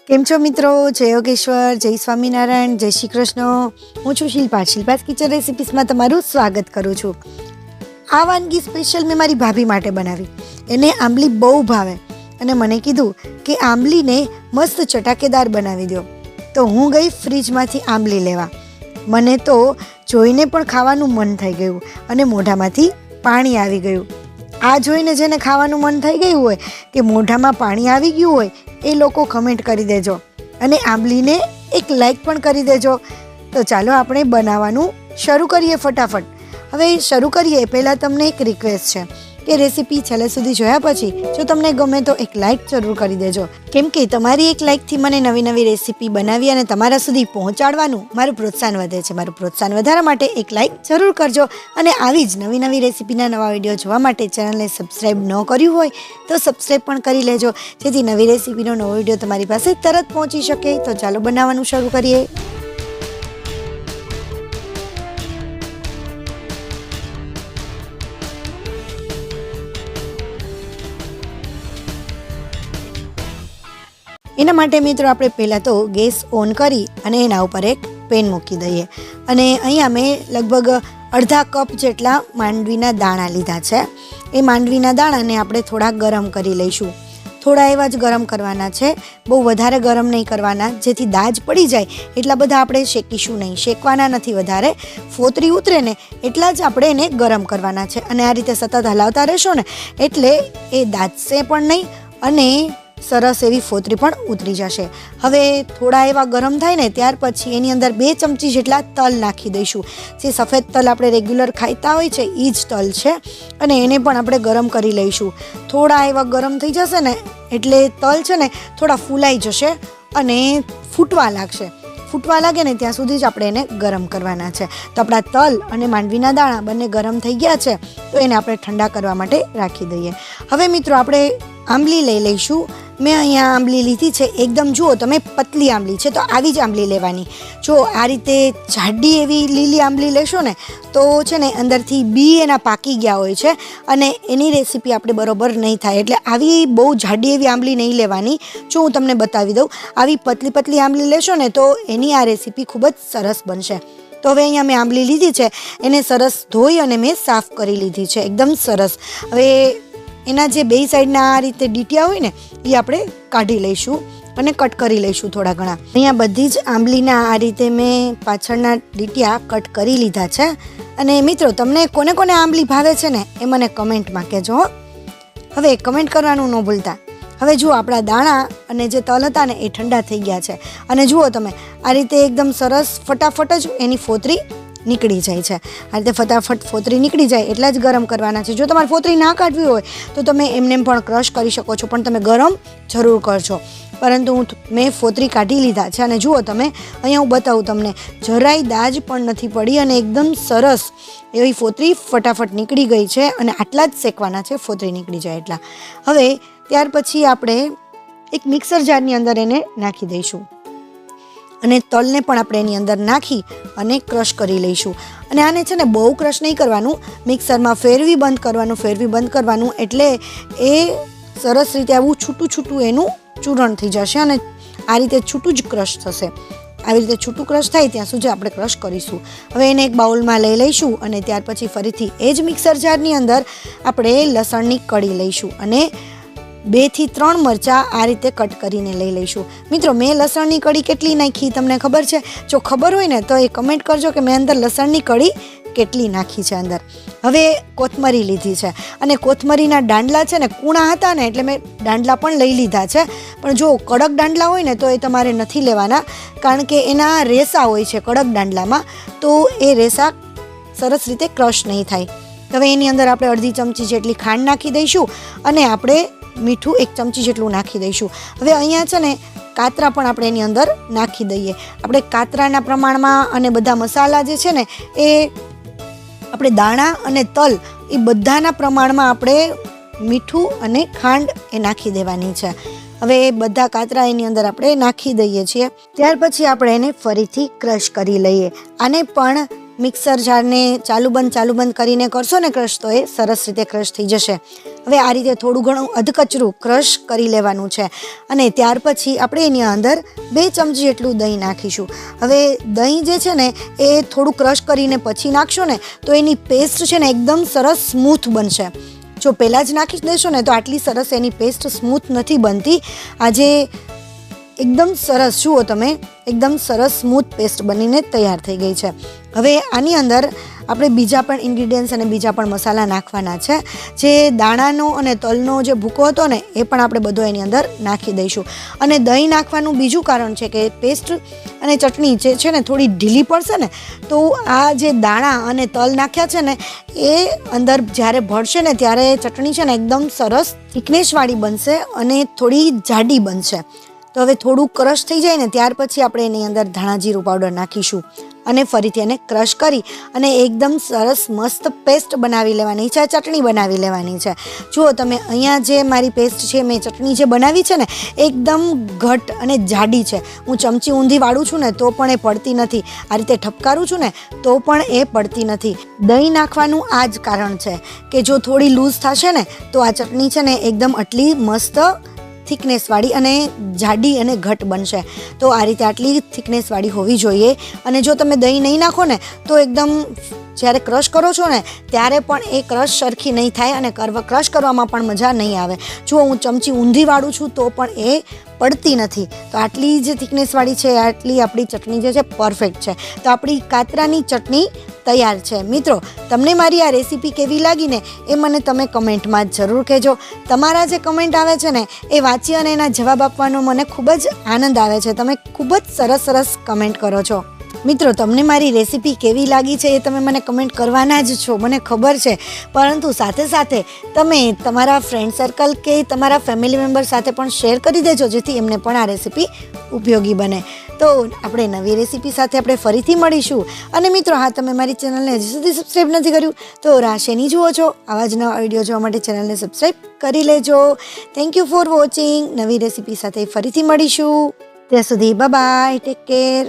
કેમ છો મિત્રો? જય યોગેશ્વર, જય સ્વામિનારાયણ, જય શ્રી કૃષ્ણ. હું છું શિલ્પા. શિલ્પાસ કિચન રેસિપીસમાં તમારું સ્વાગત કરું છું. આ વાનગી સ્પેશિયલ મેં મારી ભાભી માટે બનાવી. એને આંબલી બહુ ભાવે અને મને કીધું કે આંબલીને મસ્ત ચટાકેદાર બનાવી દો. તો હું ગઈ ફ્રીજમાંથી આંબલી લેવા. મને તો જોઈને પણ ખાવાનું મન થઈ ગયું અને મોઢામાંથી પાણી આવી ગયું. આ જોઈને જેને ખાવાનું મન થઈ ગયું હોય કે મોઢામાં પાણી આવી ગયું હોય એ લોકો કમેન્ટ કરી દેજો અને આંબલીને એક લાઈક પણ કરી દેજો. તો ચાલો આપણે બનાવવાનું શરૂ કરીએ ફટાફટ. હવે શરૂ કરીએ પહેલાં તમને એક રિક્વેસ્ટ છે કે રેસીપી છેલ્લે સુધી જોયા પછી જો તમને ગમે તો એક લાઈક જરૂર કરી દેજો, કેમ કે તમારી એક લાઈકથી મને નવી નવી રેસીપી બનાવી અને તમારા સુધી પહોંચાડવાનું મારું પ્રોત્સાહન વધે છે. મારું પ્રોત્સાહન વધારવા માટે એક લાઈક જરૂર કરજો અને આવી જ નવી નવી રેસીપીના નવા વિડીયો જોવા માટે ચેનલને સબસ્ક્રાઈબ ન કર્યું હોય તો સબસ્ક્રાઈબ પણ કરી લેજો, જેથી નવી રેસીપીનો નવો વિડીયો તમારી પાસે તરત પહોંચી શકે. તો ચાલો બનાવવાનું શરૂ કરીએ. એના માટે મિત્રો આપણે પહેલાં તો ગેસ ઓન કરી અને એના ઉપર એક પેન મૂકી દઈએ અને અહીંયા મેં લગભગ અડધા કપ જેટલા માંડવીના દાણા લીધા છે. એ માંડવીના દાણાને આપણે થોડા ગરમ કરી લઈશું. થોડા એવા જ ગરમ કરવાના છે, બહુ વધારે ગરમ નહીં કરવાના, જેથી દાજ પડી જાય એટલા બધા આપણે શેકીશું નહીં, શેકવાના નથી વધારે. ફોતરી ઉતરે ને એટલા જ આપણે એને ગરમ કરવાના છે અને આ રીતે સતત હલાવતા રહેશો ને એટલે એ દાજશે પણ નહીં અને સરસ એવી ફોતરી પણ ઉતરી જશે. હવે થોડા એવા ગરમ થાય ને ત્યાર પછી એની અંદર 2 ચમચી જેટલા તલ નાખી દઈશું. જે સફેદ તલ આપણે રેગ્યુલર ખાતા હોય છે એ જ તલ છે અને એને પણ આપણે ગરમ કરી લઈશું. થોડા એવા ગરમ થઈ જશે ને એટલે તલ છે ને થોડા ફૂલાઈ જશે અને ફૂટવા લાગશે. ફૂટવા લાગે ને ત્યાં સુધી જ આપણે એને ગરમ કરવાના છે. તો આપણા તલ અને માંડવીના દાણા બંને ગરમ થઈ ગયા છે, તો એને આપણે ઠંડા કરવા માટે રાખી દઈએ. હવે મિત્રો આપણે આંબલી લઈ લઈશું. મેં અહીંયા આંબલી લીધી છે એકદમ, જુઓ તમે, પતલી આંબલી છે તો આવી જ આંબલી લેવાની. જો આ રીતે જાડી એવી લીલી આંબલી લેશો ને તો છે ને અંદરથી બી એના પાકી ગયા હોય છે અને એની રેસીપી આપણે બરોબર નહીં થાય. એટલે આવી બહુ જાડી એવી આંબલી નહીં લેવાની. જો હું તમને બતાવી દઉં, આવી પતલી પતલી આંબલી લેશો ને તો એની આ રેસીપી ખૂબ જ સરસ બનશે. તો હવે અહીંયા મેં આંબલી લીધી છે, એને સરસ ધોઈ અને મેં સાફ કરી લીધી છે એકદમ સરસ. હવે એના જે બે સાઈડના આ રીતે ડીટિયા હોય ને એ આપણે કાઢી લઈશું અને કટ કરી લઈશું થોડા ઘણા. અહીંયા બધી જ આંબલીના આ રીતે મેં પાછળના ડીટિયા કટ કરી લીધા છે. અને મિત્રો તમને કોને કોને આંબલી ભાવે છે ને એ મને કમેન્ટમાં કહેજો. હવે કમેન્ટ કરવાનું ન ભૂલતા. હવે જુઓ આપણા દાણા અને જે તલ હતા ને એ ઠંડા થઈ ગયા છે અને જુઓ તમે આ રીતે એકદમ સરસ ફટાફટ જ એની ફોતરી નીકળી જાય છે. આ રીતે ફટાફટ ફોતરી નીકળી જાય એટલા જ ગરમ કરવાના છે. જો તમારે ફોતરી ના કાઢવી હોય તો તમે એમને પણ ક્રશ કરી શકો છો, પણ તમે ગરમ જરૂર કરજો. પરંતુ મેં ફોતરી કાઢી લીધા છે અને જુઓ તમે, અહીંયા હું બતાવું તમને, જરાય દાજ પણ નથી પડી અને એકદમ સરસ એવી ફોતરી ફટાફટ નીકળી ગઈ છે અને આટલા જ શેકવાના છે, ફોતરી નીકળી જાય એટલા. હવે ત્યાર પછી આપણે એક મિક્સર જારની અંદર એને નાખી દઈશું અને તલને પણ આપણે એની અંદર નાખી અને ક્રશ કરી લઈશું. અને આને છે ને બહુ ક્રશ નહીં કરવાનું, મિક્સરમાં ફેરવી બંધ કરવાનું એટલે એ સરસ રીતે આવું છૂટું છૂટું એનું ચૂરણ થઈ જશે અને આ રીતે છૂટું જ ક્રશ થશે. આવી રીતે છૂટું ક્રશ થાય ત્યાં સુધી આપણે ક્રશ કરીશું. હવે એને એક બાઉલમાં લઈ લઈશું અને ત્યાર પછી ફરીથી એ જ મિક્સર જારની અંદર આપણે લસણની કળી લઈશું અને 2 થી 3 મરચાં આ રીતે કટ કરીને લઈ લઈશું. મિત્રો મેં લસણની કળી કેટલી નાખી તમને ખબર છે? જો ખબર હોય ને તો એ કમેન્ટ કરજો કે મેં અંદર લસણની કળી કેટલી નાખી છે અંદર. હવે કોથમરી લીધી છે અને કોથમરીના દાંડલા છે ને કૂણા હતા ને એટલે મેં દાંડલા પણ લઈ લીધા છે. પણ જો કડક દાંડલા હોય ને તો એ તમારે નથી લેવાના, કારણ કે એના રેસા હોય છે કડક દાંડલામાં, તો એ રેસા સરસ રીતે ક્રશ નહીં થાય. હવે એની અંદર આપણે અડધી ચમચી જેટલી ખાંડ નાખી દઈશું અને આપણે મીઠું 1 ચમચી જેટલું નાખી દઈશું. હવે અહીંયા છે ને કાતરા પણ આપણે એની અંદર નાખી દઈએ. આપણે કાતરાના પ્રમાણમાં અને બધા મસાલા જે છે ને એ આપણે દાણા અને તલ એ બધાના પ્રમાણમાં આપણે મીઠું અને ખાંડ એ નાખી દેવાની છે. હવે એ બધા કાતરા એની અંદર આપણે નાખી દઈએ છીએ. ત્યાર પછી આપણે એને ફરીથી ક્રશ કરી લઈએ. આને પણ મિક્સર જારને ચાલુ બંધ કરીને કરશો ને ક્રશ, તો એ સરસ રીતે ક્રશ થઈ જશે. હવે આ રીતે થોડું ઘણું અધકચરું ક્રશ કરી લેવાનું છે અને ત્યાર પછી આપણે એની અંદર 2 ચમચી જેટલું દહીં નાખીશું. હવે દહીં જે છે ને એ થોડું ક્રશ કરીને પછી નાખશો ને તો એની પેસ્ટ છે ને એકદમ સરસ સ્મૂથ બનશે. જો પહેલાં જ નાખી દેશો ને તો આટલી સરસ એની પેસ્ટ સ્મૂથ નથી બનતી. આજે એકદમ સરસ, જુઓ તમે, એકદમ સરસ સ્મૂથ પેસ્ટ બનીને તૈયાર થઈ ગઈ છે. હવે આની અંદર આપણે બીજા પણ ઇન્ગ્રીડિયન્ટ્સ અને બીજા પણ મસાલા નાખવાના છે. જે દાણાનો અને તલનો જે ભૂકો હતો ને એ પણ આપણે બધો એની અંદર નાખી દઈશું. અને દહીં નાખવાનું બીજું કારણ છે કે પેસ્ટ અને ચટણી જે છે ને થોડી ઢીલી પડશે ને, તો આ જે દાણા અને તલ નાખ્યા છે ને એ અંદર જ્યારે ભળશે ને ત્યારે ચટણી છે ને એકદમ સરસ થિકનેસવાળી બનશે અને થોડી જાડી બનશે. તો હવે થોડું ક્રશ થઈ જાય ને ત્યાર પછી આપણે એની અંદર ધાણા જીરું પાવડર નાખીશું અને ફરીથી એને ક્રશ કરી અને એકદમ સરસ મસ્ત પેસ્ટ બનાવી લેવાની છે, ચટણી બનાવી લેવાની છે. જુઓ તમે, અહીંયા જે મારી પેસ્ટ છે, મેં ચટણી જે બનાવી છે ને એકદમ ઘટ અને જાડી છે. હું ચમચી ઊંધી વાળું છું ને તો પણ એ પડતી નથી, આ રીતે ઠપકારું છું ને તો પણ એ પડતી નથી. દહીં નાખવાનું આ જ કારણ છે કે જો થોડી લૂઝ થશે ને તો આ ચટણી છે ને એકદમ આટલી મસ્ત થિકનેસવાળી અને જાડી અને ઘટ બનશે. તો આ રીતે આટલી થિકનેસવાળી હોવી જોઈએ. અને જો તમે દહીં નહીં નાખો ને તો એકદમ જ્યારે ક્રશ કરો છો ને ત્યારે પણ એ ક્રશ સરખી નહીં થાય અને ક્રશ કરવામાં પણ મજા નહીં આવે. જો હું ચમચી ઊંધી વાળું છું તો પણ એ પડતી નથી. તો આટલી જે થિકનેસવાળી છે, આટલી આપણી ચટણી જે છે પરફેક્ટ છે. તો આપણી કાતરાની ચટણી તૈયાર છે. મિત્રો, તમને મારી આ રેસીપી કેવી લાગી ને એ મને તમે કમેન્ટમાં જરૂર કહેજો. તમારા જે કમેન્ટ આવે છે ને એ વાંચી અને એના જવાબ આપવાનો મને ખૂબ જ આનંદ આવે છે. તમે ખૂબ જ સરસ કમેન્ટ કરો છો. મિત્રો, તમને મારી રેસીપી કેવી લાગી છે એ તમે મને કમેન્ટ કરવાના જ છો, મને ખબર છે. પરંતુ સાથે સાથે તમે તમારા ફ્રેન્ડ સર્કલ કે તમારા ફેમિલી મેમ્બર સાથે પણ શેર કરી દેજો, જેથી એમને પણ આ રેસીપી ઉપયોગી બને. તો આપણે નવી રેસીપી સાથે આપણે ફરીથી મળીશું. અને મિત્રો, હા, તમે મારી ચેનલને હજી સુધી સબસ્ક્રાઈબ નથી કર્યું તો રાશેની જુઓ છો, આવા જ નવા વિડીયો જોવા માટે ચેનલને સબસ્ક્રાઈબ કરી લેજો. Thank you for watching. નવી રેસીપી સાથે ફરીથી મળીશું. ત્યાં સુધી બાય, ટેક કેર.